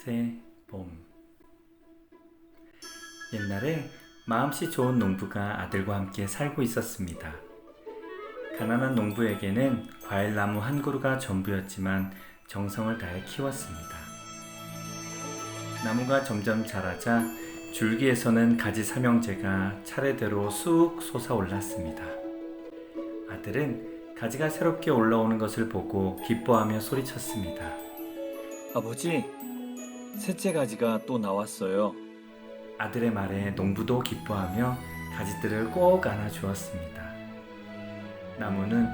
새, 봄. 옛날에 마음씨 좋은 농부가 아들과 함께 살고 있었습니다. 가난한 농부에게는 과일나무 한 그루가 전부였지만 정성을 다해 키웠습니다. 나무가 점점 자라자 줄기에서는 가지 삼형제가 차례대로 쑥 솟아올랐습니다. 아들은 가지가 새롭게 올라오는 것을 보고 기뻐하며 소리쳤습니다. 아버지, 셋째 가지가 또 나왔어요. 아들의 말에 농부도 기뻐하며 가지들을 꼭 안아주었습니다. 나무는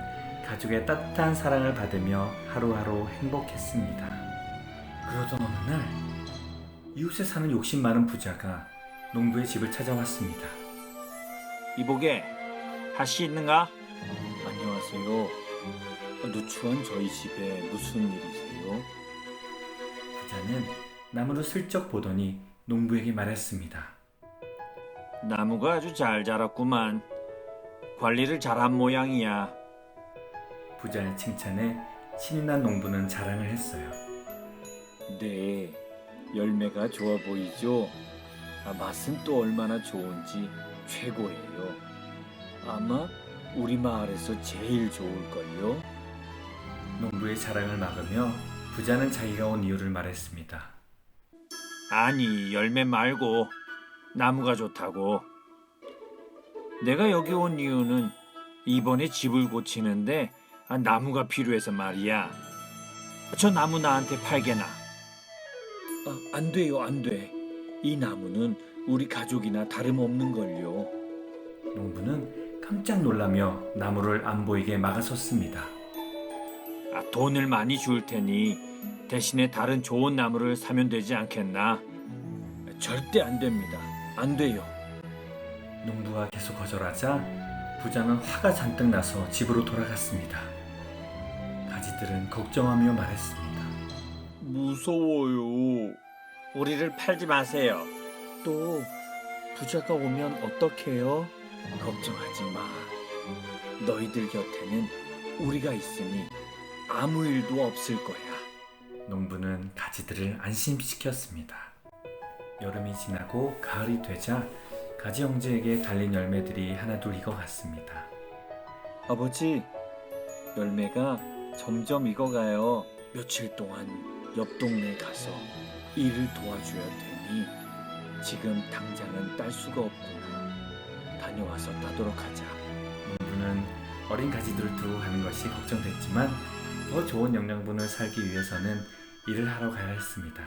가족의 따뜻한 사랑을 받으며 하루하루 행복했습니다. 그러던 어느 날 이웃에 사는 욕심 많은 부자가 농부의 집을 찾아왔습니다. 이보게, 할수 있는가? 안녕하세요. 누추한 저희 집에 무슨 일이세요? 부자는 나무를 슬쩍 보더니 농부에게 말했습니다. 나무가 아주 잘 자랐구만. 관리를 잘한 모양이야. 부자의 칭찬에 신이 난 농부는 자랑을 했어요. 네, 열매가 좋아 보이죠? 맛은 또 얼마나 좋은지 최고예요. 아마 우리 마을에서 제일 좋을걸요? 농부의 자랑을 막으며 부자는 자기가 온 이유를 말했습니다. 아니, 열매 말고 나무가 좋다고. 내가 여기 온 이유는 이번에 집을 고치는데 나무가 필요해서 말이야. 저 나무 나한테 팔게나. 안 돼요, 안 돼. 이 나무는 우리 가족이나 다름없는걸요. 농부는 깜짝 놀라며 나무를 안 보이게 막아섰습니다. 돈을 많이 줄 테니 대신에 다른 좋은 나무를 사면 되지 않겠나? 절대 안 됩니다. 안 돼요. 농부가 계속 거절하자 부자는 화가 잔뜩 나서 집으로 돌아갔습니다. 가지들은 걱정하며 말했습니다. 무서워요. 우리를 팔지 마세요. 또 부자가 오면 어떡해요? 걱정하지 마. 너희들 곁에는 우리가 있으니 아무 일도 없을 거야. 농부는 가지들을 안심시켰습니다. 여름이 지나고 가을이 되자 가지 형제에게 달린 열매들이 하나둘 익어갔습니다. 아버지, 열매가 점점 익어가요. 며칠 동안 옆 동네 가서 일을 도와줘야 되니 지금 당장은 딸 수가 없구나. 다녀와서 따도록 하자. 농부는 어린 가지들을 두고 가는 것이 걱정됐지만 더 좋은 영양분을 살기 위해서는 일을 하러 가야 했습니다.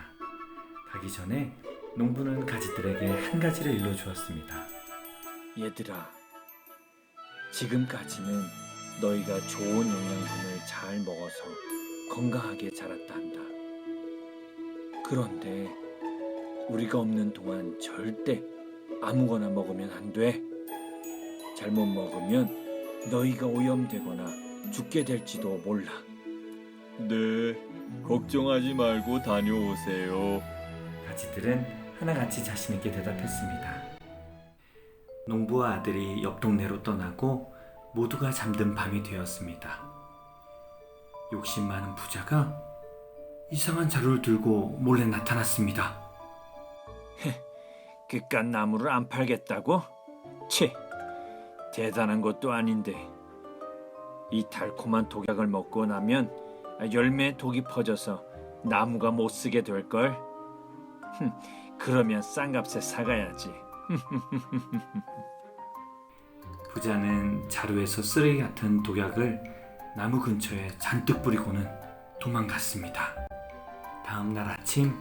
가기 전에 농부는 가지들에게 한 가지를 일러주었습니다. 얘들아, 지금까지는 너희가 좋은 영양분을 잘 먹어서 건강하게 자랐다 한다. 그런데 우리가 없는 동안 절대 아무거나 먹으면 안 돼. 잘못 먹으면 너희가 오염되거나 죽게 될지도 몰라. 네, 걱정하지 말고 다녀오세요. 가지들은 하나같이 자신있게 대답했습니다. 농부와 아들이 옆 동네로 떠나고 모두가 잠든 밤이 되었습니다. 욕심 많은 부자가 이상한 자루를 들고 몰래 나타났습니다. 그깟 나무를 안 팔겠다고? 치, 대단한 것도 아닌데. 이 달콤한 독약을 먹고 나면 열매에 독이 퍼져서 나무가 못 쓰게 될걸. 그러면 싼 값에 사가야지. 부자는 자루에서 쓰레기 같은 독약을 나무 근처에 잔뜩 뿌리고는 도망갔습니다. 다음 날 아침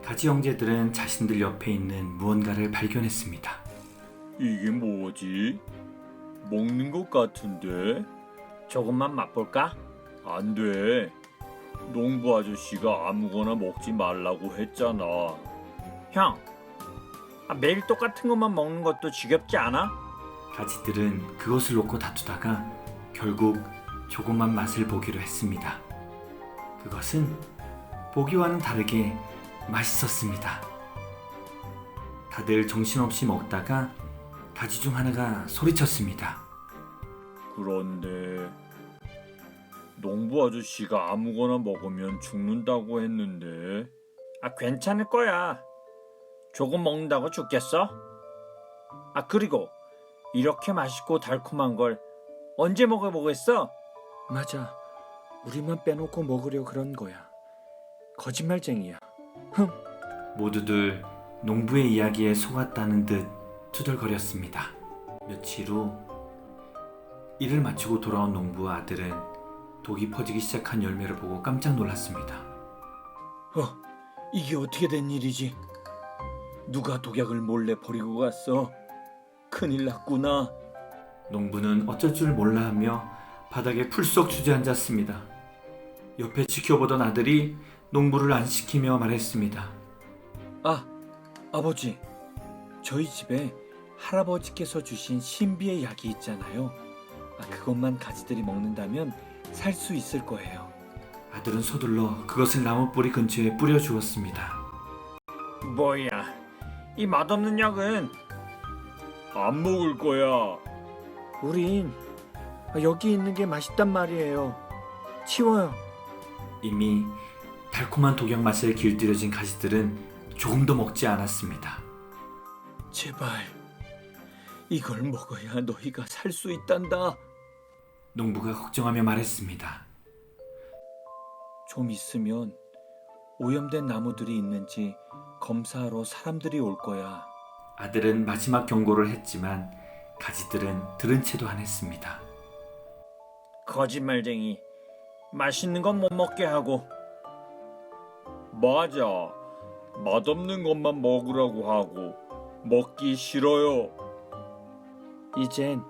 가지 형제들은 자신들 옆에 있는 무언가를 발견했습니다. 이게 뭐지? 먹는 것 같은데? 조금만 맛볼까? 안 돼. 농부 아저씨가 아무거나 먹지 말라고 했잖아. 형, 매일 똑같은 것만 먹는 것도 지겹지 않아? 가지들은 그것을 놓고 다투다가 결국 조그만 맛을 보기로 했습니다. 그것은 보기와는 다르게 맛있었습니다. 다들 정신없이 먹다가 가지 중 하나가 소리쳤습니다. 그런데 농부 아저씨가 아무거나 먹으면 죽는다고 했는데. 괜찮을 거야. 조금 먹는다고 죽겠어? 그리고 이렇게 맛있고 달콤한 걸 언제 먹어보겠어? 맞아. 우리만 빼놓고 먹으려 그런 거야. 거짓말쟁이야. 모두들 농부의 이야기에 속았다는 듯 투덜거렸습니다. 며칠 후 일을 마치고 돌아온 농부와 아들은 독이 퍼지기 시작한 열매를 보고 깜짝 놀랐습니다. 이게 어떻게 된 일이지? 누가 독약을 몰래 버리고 갔어? 큰일 났구나. 농부는 어쩔 줄 몰라 하며 바닥에 풀썩 주저앉았습니다. 옆에 지켜보던 아들이 농부를 안시키며 말했습니다. 아버지, 저희 집에 할아버지께서 주신 신비의 약이 있잖아요. 그것만 가지들이 먹는다면 살 수 있을 거예요. 아들은 서둘러 그것을 나무 뿌리 근처에 뿌려 주었습니다. 뭐야, 이 맛없는 약은? 안 먹을 거야. 우린 여기 있는 게 맛있단 말이에요. 치워요. 이미 달콤한 독약 맛에 길들여진 가지들은 조금도 먹지 않았습니다. 제발 이걸 먹어야 너희가 살 수 있단다. 농부가 걱정하며 말했습니다. 좀 있으면 오염된 나무들이 있는지 검사하러 사람들이 올 거야. 아들은 마지막 경고를 했지만 가지들은 들은 채도 안 했습니다. 거짓말쟁이. 맛있는 건 못 먹게 하고. 맞아. 맛없는 것만 먹으라고 하고 먹기 싫어요. 이젠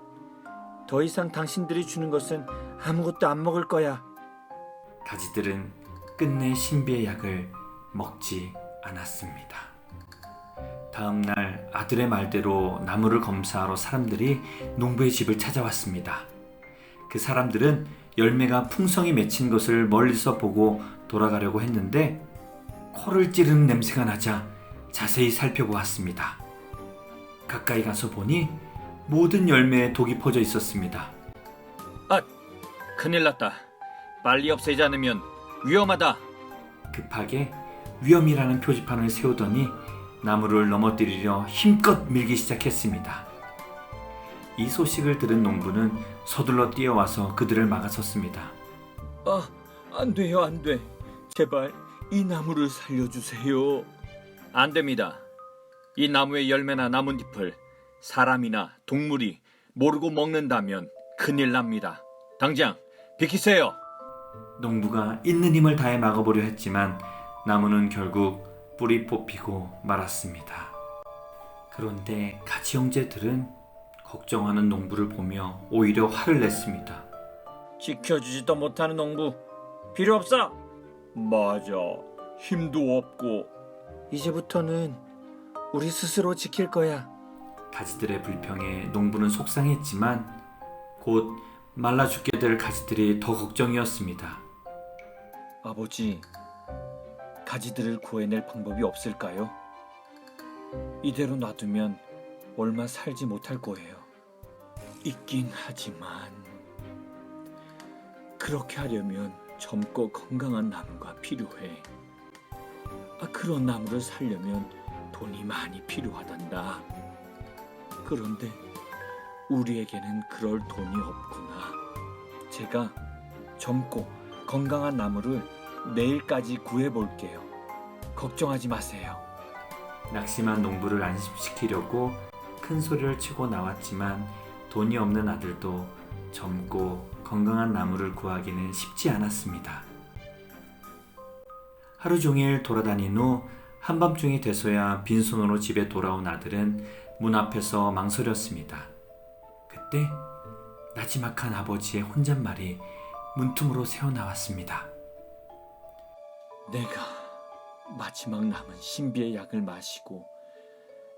더 이상 당신들이 주는 것은 아무것도 안 먹을 거야. 가지들은 끝내 신비의 약을 먹지 않았습니다. 다음 날 아들의 말대로 나무를 검사하러 사람들이 농부의 집을 찾아왔습니다. 그 사람들은 열매가 풍성히 맺힌 것을 멀리서 보고 돌아가려고 했는데 코를 찌르는 냄새가 나자 자세히 살펴보았습니다. 가까이 가서 보니 모든 열매에 독이 퍼져 있었습니다. 큰일 났다. 빨리 없애지 않으면 위험하다. 급하게 위험이라는 표지판을 세우더니 나무를 넘어뜨리려 힘껏 밀기 시작했습니다. 이 소식을 들은 농부는 서둘러 뛰어와서 그들을 막아섰습니다. 안 돼요, 안 돼. 제발 이 나무를 살려주세요. 안 됩니다. 이 나무의 열매나 나뭇잎을 사람이나 동물이 모르고 먹는다면 큰일 납니다. 당장 비키세요. 농부가 있는 힘을 다해 막아보려 했지만 나무는 결국 뿌리 뽑히고 말았습니다. 그런데 가지 형제들은 걱정하는 농부를 보며 오히려 화를 냈습니다. 지켜주지도 못하는 농부 필요 없어. 맞아. 힘도 없고. 이제부터는 우리 스스로 지킬 거야. 가지들의 불평에 농부는 속상했지만 곧 말라 죽게 될 가지들이 더 걱정이었습니다. 아버지, 가지들을 구해낼 방법이 없을까요? 이대로 놔두면 얼마 살지 못할 거예요. 있긴 하지만 그렇게 하려면 젊고 건강한 나무가 필요해. 그런 나무를 살려면 돈이 많이 필요하단다. 그런데 우리에게는 그럴 돈이 없구나. 제가 젊고 건강한 나무를 내일까지 구해볼게요. 걱정하지 마세요. 낙심한 농부를 안심시키려고 큰 소리를 치고 나왔지만 돈이 없는 아들도 젊고 건강한 나무를 구하기는 쉽지 않았습니다. 하루 종일 돌아다닌 후 한밤중이 돼서야 빈손으로 집에 돌아온 아들은 문 앞에서 망설였습니다. 그때 나지막한 아버지의 혼잣말이 문틈으로 새어나왔습니다. 내가 마지막 남은 신비의 약을 마시고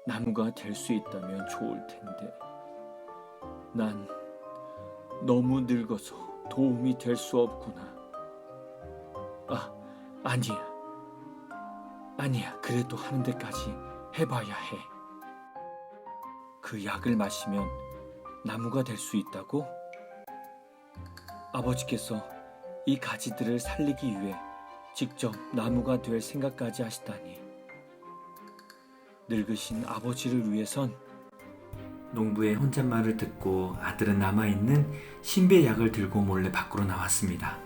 나무가 될 수 있다면 좋을 텐데 난 너무 늙어서 도움이 될 수 없구나. 아니야. 그래도 하는 데까지 해봐야 해. 그 약을 마시면 나무가 될 수 있다고? 아버지께서 이 가지들을 살리기 위해 직접 나무가 될 생각까지 하시다니. 늙으신 아버지를 위해선. 농부의 혼잣말을 듣고 아들은 남아있는 신비의 약을 들고 몰래 밖으로 나왔습니다.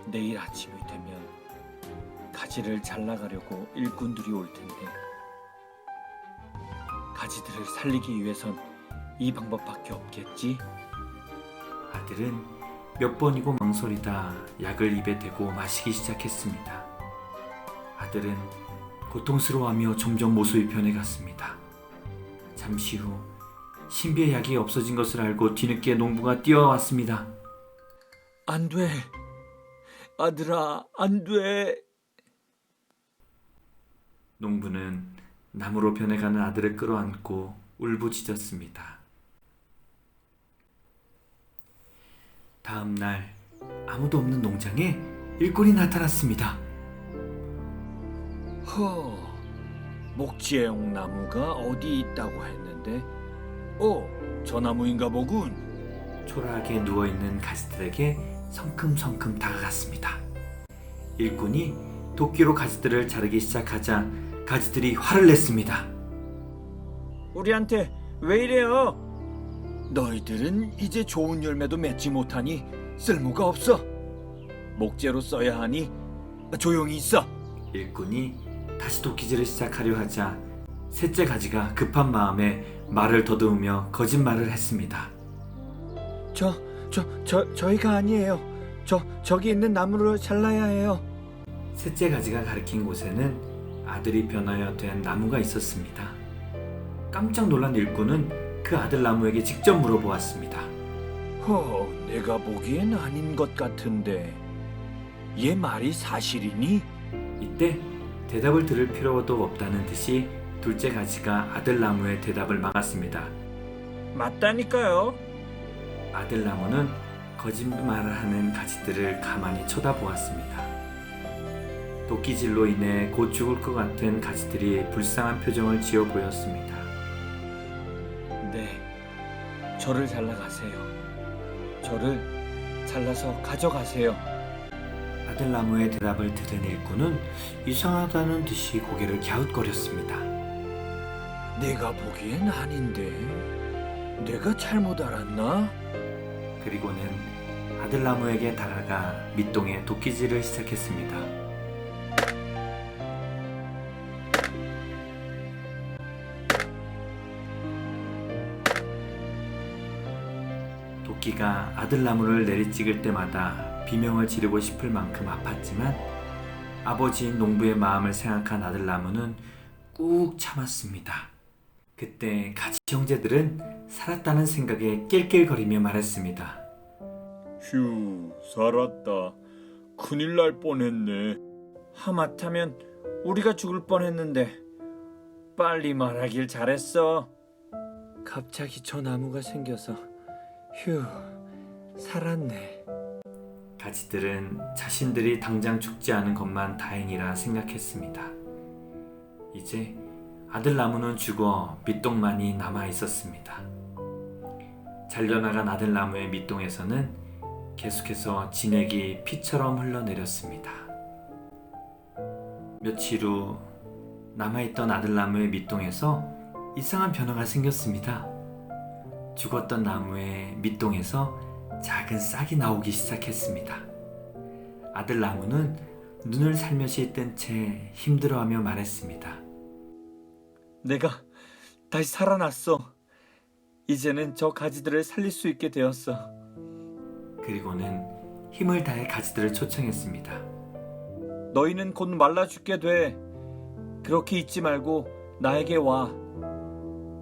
내일 아침이 되면 가지를 잘라가려고 일꾼들이 올 텐데 가지들을 살리기 위해선 이 방법밖에 없겠지? 아들은 몇 번이고 망설이다 약을 입에 대고 마시기 시작했습니다. 아들은 고통스러워하며 점점 모습이 변해갔습니다. 잠시 후 신비의 약이 없어진 것을 알고 뒤늦게 농부가 뛰어왔습니다. 안 돼. 아들아, 안 돼. 농부는 나무로 변해가는 아들을 끌어안고 울부짖었습니다. 다음 날 아무도 없는 농장에 일꾼이 나타났습니다. 목지애용 나무가 어디 있다고 했는데 저 나무인가 보군. 초라하게 누워있는 가지들에게 성큼성큼 다가갔습니다. 일꾼이 도끼로 가지들을 자르기 시작하자 가지들이 화를 냈습니다. 우리한테 왜 이래요? 너희들은 이제 좋은 열매도 맺지 못하니 쓸모가 없어. 목재로 써야 하니 조용히 있어. 일꾼이 다시 도끼질을 시작하려 하자 셋째 가지가 급한 마음에 말을 더듬으며 거짓말을 했습니다. 저희가 아니에요. 저기 있는 나무를 잘라야 해요. 셋째 가지가 가리킨 곳에는 아들이 변하여 된 나무가 있었습니다. 깜짝 놀란 일꾼은 그 아들 나무에게 직접 물어보았습니다. 내가 보기엔 아닌 것 같은데 얘 말이 사실이니? 이때 대답을 들을 필요도 없다는 듯이 둘째 가지가 아들 나무의 대답을 막았습니다. 맞다니까요. 아들 나무는 거짓말을 하는 가지들을 가만히 쳐다보았습니다. 도끼질로 인해 곧 죽을 것 같은 가지들이 불쌍한 표정을 지어 보였습니다. 네, 저를 잘라가세요. 저를 잘라서 가져가세요. 아들 나무의 대답을 들은 일꾼은 이상하다는 듯이 고개를 갸웃거렸습니다. 내가 보기엔 아닌데 내가 잘못 알았나? 그리고는 아들 나무에게 다가가 밑동에 도끼질을 시작했습니다. 도끼가 아들 나무를 내리찍을 때마다 비명을 지르고 싶을 만큼 아팠지만 아버지인 농부의 마음을 생각한 아들 나무는 꾹 참았습니다. 그때 가지 형제들은 살았다는 생각에 낄낄거리며 말했습니다. 휴, 살았다. 큰일 날 뻔했네. 하마터면 우리가 죽을 뻔했는데 빨리 말하길 잘했어. 갑자기 저 나무가 생겨서 휴, 살았네. 가지들은 자신들이 당장 죽지 않은 것만 다행이라 생각했습니다. 이제 아들 나무는 죽어 밑동만이 남아 있었습니다. 잘려나간 아들 나무의 밑동에서는 계속해서 진액이 피처럼 흘러내렸습니다. 며칠 후 남아있던 아들 나무의 밑동에서 이상한 변화가 생겼습니다. 죽었던 나무의 밑동에서 작은 싹이 나오기 시작했습니다. 아들 나무는 눈을 살며시 뜬 채 힘들어하며 말했습니다. 내가 다시 살아났어. 이제는 저 가지들을 살릴 수 있게 되었어. 그리고는 힘을 다해 가지들을 초청했습니다. 너희는 곧 말라 죽게 돼. 그렇게 잊지 말고 나에게 와.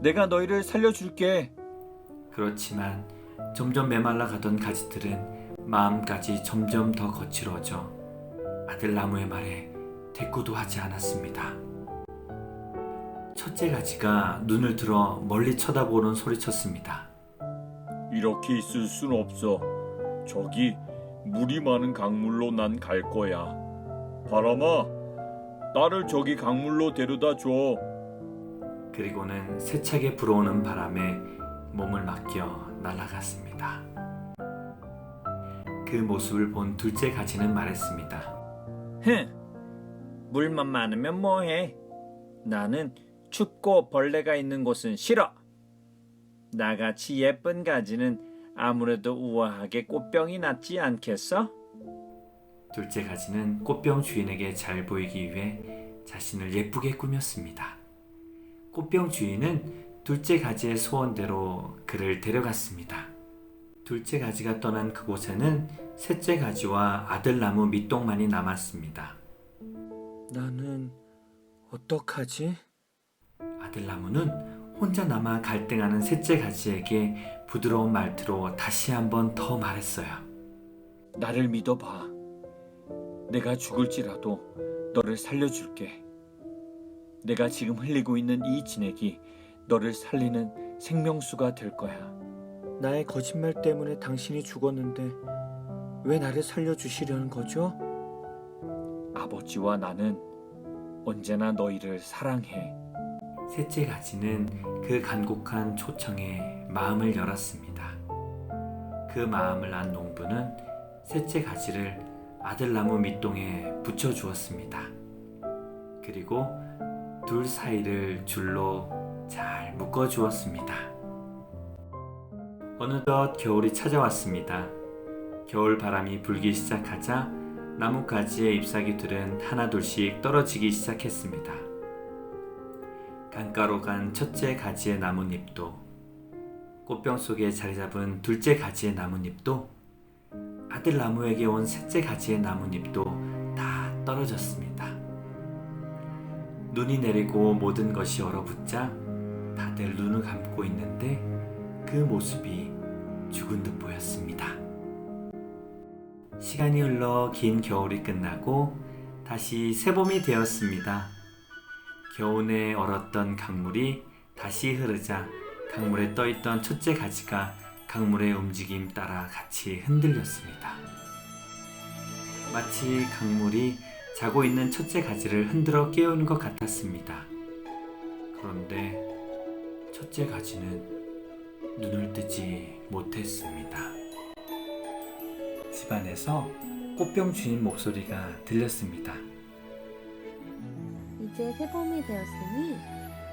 내가 너희를 살려줄게. 그렇지만 점점 메말라 가던 가지들은 마음까지 점점 더 거칠어져 아들 나무의 말에 대꾸도 하지 않았습니다. 첫째 가지가 눈을 들어 멀리 쳐다보는 소리쳤습니다. 이렇게 있을 순 없어. 저기 물이 많은 강물로 난 갈 거야. 바람아, 나를 저기 강물로 데려다 줘. 그리고는 세차게 불어오는 바람에 몸을 맡겨 날아갔습니다. 그 모습을 본 둘째 가지는 말했습니다. 물만 많으면 뭐해? 나는 춥고 벌레가 있는 곳은 싫어. 나같이 예쁜 가지는 아무래도 우아하게 꽃병이 낫지 않겠어? 둘째 가지는 꽃병 주인에게 잘 보이기 위해 자신을 예쁘게 꾸몄습니다. 꽃병 주인은 둘째 가지의 소원대로 그를 데려갔습니다. 둘째 가지가 떠난 그곳에는 셋째 가지와 아들나무 밑동만이 남았습니다. 나는 어떡하지? 아들나무는 혼자 남아 갈등하는 셋째 가지에게 부드러운 말투로 다시 한번 더 말했어요. 나를 믿어봐. 내가 죽을지라도 너를 살려줄게. 내가 지금 흘리고 있는 이 진액이 너를 살리는 생명수가 될 거야. 나의 거짓말 때문에 당신이 죽었는데 왜 나를 살려주시려는 거죠? 아버지와 나는 언제나 너희를 사랑해. 셋째 가지는 그 간곡한 초청에 마음을 열었습니다. 그 마음을 안 농부는 셋째 가지를 아들나무 밑동에 붙여주었습니다. 그리고 둘 사이를 줄로 잘 묶어주었습니다. 어느덧 겨울이 찾아왔습니다. 겨울 바람이 불기 시작하자 나뭇가지의 잎사귀들은 하나둘씩 떨어지기 시작했습니다. 강가로 간 첫째 가지의 나뭇잎도, 꽃병 속에 자리 잡은 둘째 가지의 나뭇잎도, 아들나무에게 온 셋째 가지의 나뭇잎도 다 떨어졌습니다. 눈이 내리고 모든 것이 얼어붙자 다들 눈을 감고 있는데 그 모습이 죽은 듯 보였습니다. 시간이 흘러 긴 겨울이 끝나고 다시 새봄이 되었습니다. 겨우내 얼었던 강물이 다시 흐르자 강물에 떠있던 첫째 가지가 강물의 움직임 따라 같이 흔들렸습니다. 마치 강물이 자고 있는 첫째 가지를 흔들어 깨우는 것 같았습니다. 그런데 첫째 가지는 눈을 뜨지 못했습니다. 집안에서 꽃병 주인 목소리가 들렸습니다. 이제 새봄이 되었으니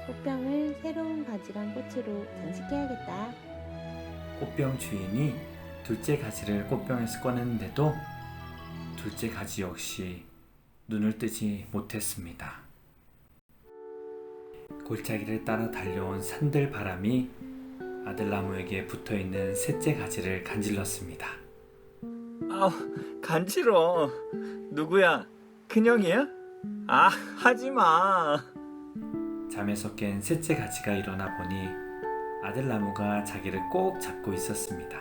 꽃병을 새로운 가지랑 꽃으로 장식해야겠다. 꽃병 주인이 둘째 가지를 꽃병에서 꺼냈는데도 둘째 가지 역시 눈을 뜨지 못했습니다. 골짜기를 따라 달려온 산들 바람이 아들나무에게 붙어있는 셋째 가지를 간질렀습니다. 간지러워. 누구야? 큰형이야? 하지마. 잠에서 깬 셋째 가지가 일어나 보니 아들나무가 자기를 꼭 잡고 있었습니다.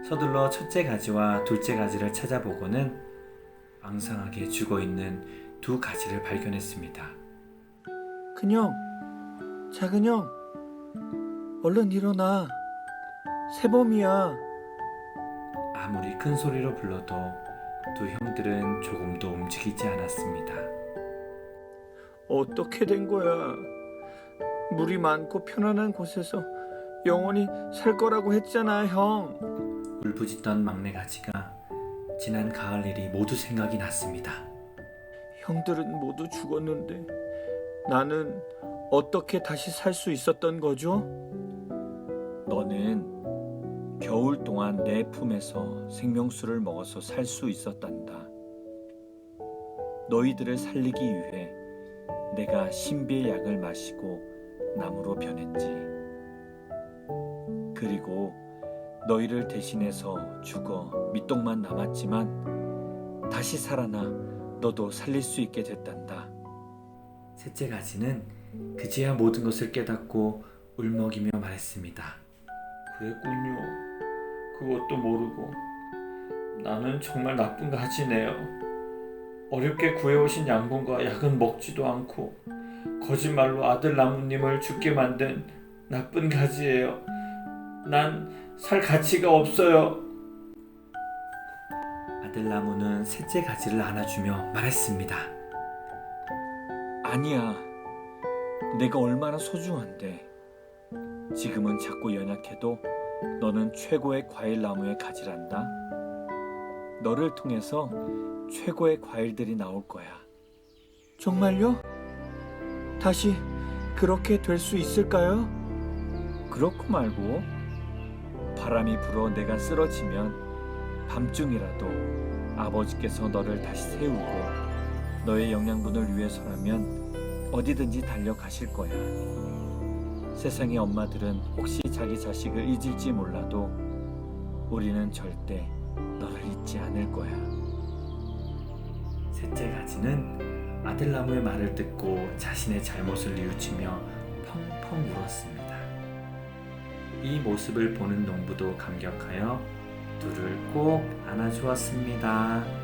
서둘러 첫째 가지와 둘째 가지를 찾아보고는 앙상하게 죽어있는 두 가지를 발견했습니다. 큰형, 작은형, 얼른 일어나. 새봄이야. 아무리 큰 소리로 불러도 두 형들은 조금도 움직이지 않았습니다. 어떻게 된 거야? 물이 많고 편안한 곳에서 영원히 살 거라고 했잖아, 형. 울부짖던 막내 가지가 지난 가을 일이 모두 생각이 났습니다. 형들은 모두 죽었는데 나는 어떻게 다시 살 수 있었던 거죠? 너는 겨울 동안 내 품에서 생명수를 먹어서 살 수 있었단다. 너희들을 살리기 위해 내가 신비의 약을 마시고 나무로 변했지. 그리고 너희를 대신해서 죽어 밑동만 남았지만 다시 살아나 너도 살릴 수 있게 됐단다. 셋째 가지는 그제야 모든 것을 깨닫고 울먹이며 말했습니다. 그랬군요. 그것도 모르고 나는 정말 나쁜 가지네요. 어렵게 구해오신 양분과 약은 먹지도 않고 거짓말로 아들 나무님을 죽게 만든 나쁜 가지예요. 난 살 가치가 없어요. 아들 나무는 셋째 가지를 안아주며 말했습니다. 아니야. 내가 얼마나 소중한데. 지금은 작고 연약해도 너는 최고의 과일 나무의 가지란다. 너를 통해서 최고의 과일들이 나올 거야. 정말요? 다시 그렇게 될 수 있을까요? 그렇고 말고 바람이 불어 내가 쓰러지면 밤중이라도 아버지께서 너를 다시 세우고 너의 영양분을 위해서라면 어디든지 달려가실 거야. 세상의 엄마들은 혹시 자기 자식을 잊을지 몰라도 우리는 절대 너를 잊지 않을 거야. 셋째 가지는 아들나무의 말을 듣고 자신의 잘못을 뉘우치며 펑펑 울었습니다. 이 모습을 보는 농부도 감격하여 둘을 꼭 안아주었습니다.